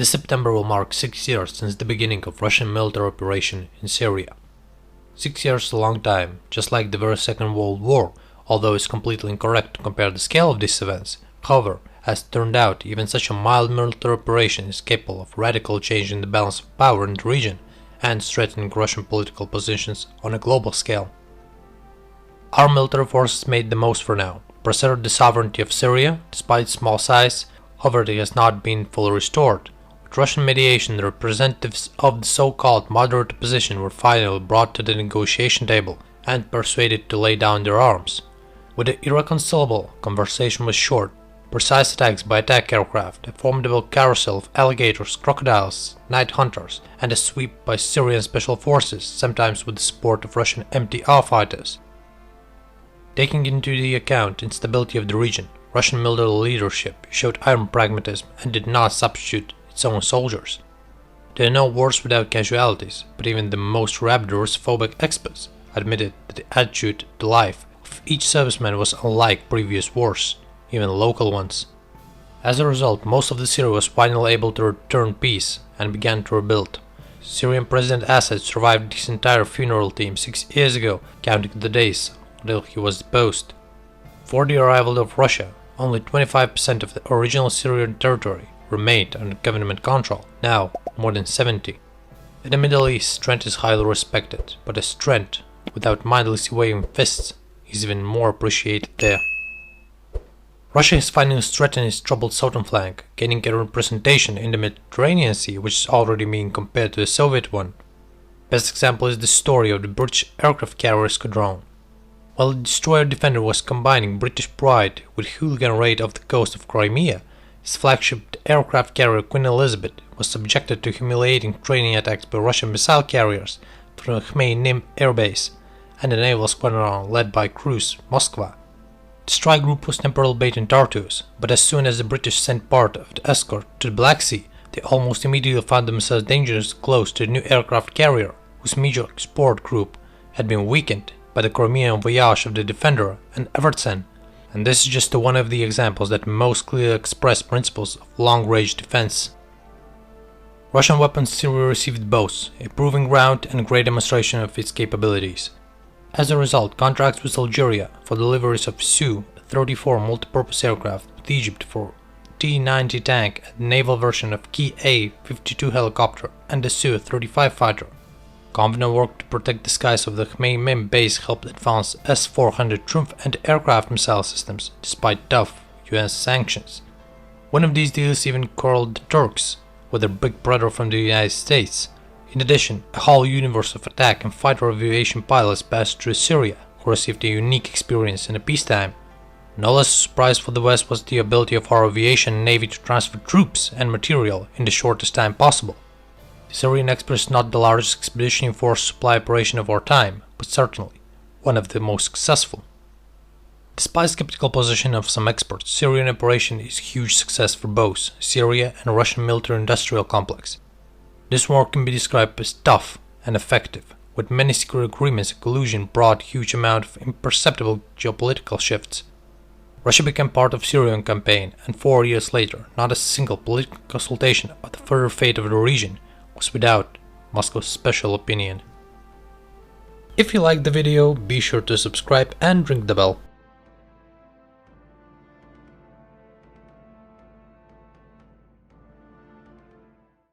This September will mark 6 years since the beginning of Russian military operation in Syria. 6 years is a long time, just like the very Second World War, although it's completely incorrect to compare the scale of these events. However, as it turned out, even such a mild military operation is capable of radically changing the balance of power in the region and strengthening Russian political positions on a global scale. Our military forces made the most for now, preserved the sovereignty of Syria despite its small size. However, it has not been fully restored. With Russian mediation, the representatives of the so-called moderate opposition were finally brought to the negotiation table and persuaded to lay down their arms. With the irreconcilable, conversation was short. Precise attacks by attack aircraft, a formidable carousel of alligators, crocodiles, night hunters, and a sweep by Syrian special forces, sometimes with the support of Russian MTR fighters. Taking into the account instability of the region, Russian military leadership showed iron pragmatism and did not substitute its own soldiers. There are no wars without casualties, but even the most rabid Russophobic experts admitted that the attitude to life of each serviceman was unlike previous wars, even local ones. As a result, most of the Syria was finally able to return peace and began to rebuild. Syrian President Assad survived his entire funeral team 6 years ago, counting the days until he was deposed. For the arrival of Russia, only 25% of the original Syrian territory remained under government control, now more than 70%. In the Middle East, strength is highly respected, but a strength without mindlessly waving fists is even more appreciated there. Russia is finally strengthening its troubled southern flank, gaining a representation in the Mediterranean Sea, which is already being compared to the Soviet one. Best example is the story of the British aircraft carrier squadron. While the destroyer Defender was combining British pride with hooligan raid off the coast of Crimea, his flagship aircraft carrier Queen Elizabeth was subjected to humiliating training attacks by Russian missile carriers from the Khmeimim Air Base and the naval squadron led by Cruise Moskva. The strike group was temporarily based in Tartus, but as soon as the British sent part of the escort to the Black Sea, they almost immediately found themselves dangerously close to the new aircraft carrier, whose major support group had been weakened by the Crimean voyage of the Defender and Everton, and this is just one of the examples that most clearly express principles of long-range defense. Russian weapons Syria received both, a proving ground and a great demonstration of its capabilities. As a result, contracts with Algeria for deliveries of Su-34 multipurpose aircraft, with Egypt for T-90 tank and naval version of Ki-A-52 helicopter and the Su-35 fighter. Confident work to protect the skies of the Khmeimim base helped advance S-400 Triumph anti-aircraft missile systems despite tough US sanctions. One of these deals even corralled the Turks with their big brother from the United States. In addition, a whole universe of attack and fighter aviation pilots passed through Syria, who received a unique experience in the peacetime. No less a surprise for the West was the ability of our aviation and navy to transfer troops and material in the shortest time possible. The Syrian Express is not the largest expeditionary force supply operation of our time, but certainly one of the most successful. Despite skeptical position of some experts, Syrian operation is a huge success for both Syria and Russian military-industrial complex. This war can be described as tough and effective, with many secret agreements and collusion brought huge amount of imperceptible geopolitical shifts. Russia became part of Syrian campaign, and 4 years later, not a single political consultation about the further fate of the region was without Moscow's special opinion. If you liked the video, be sure to subscribe and ring the bell.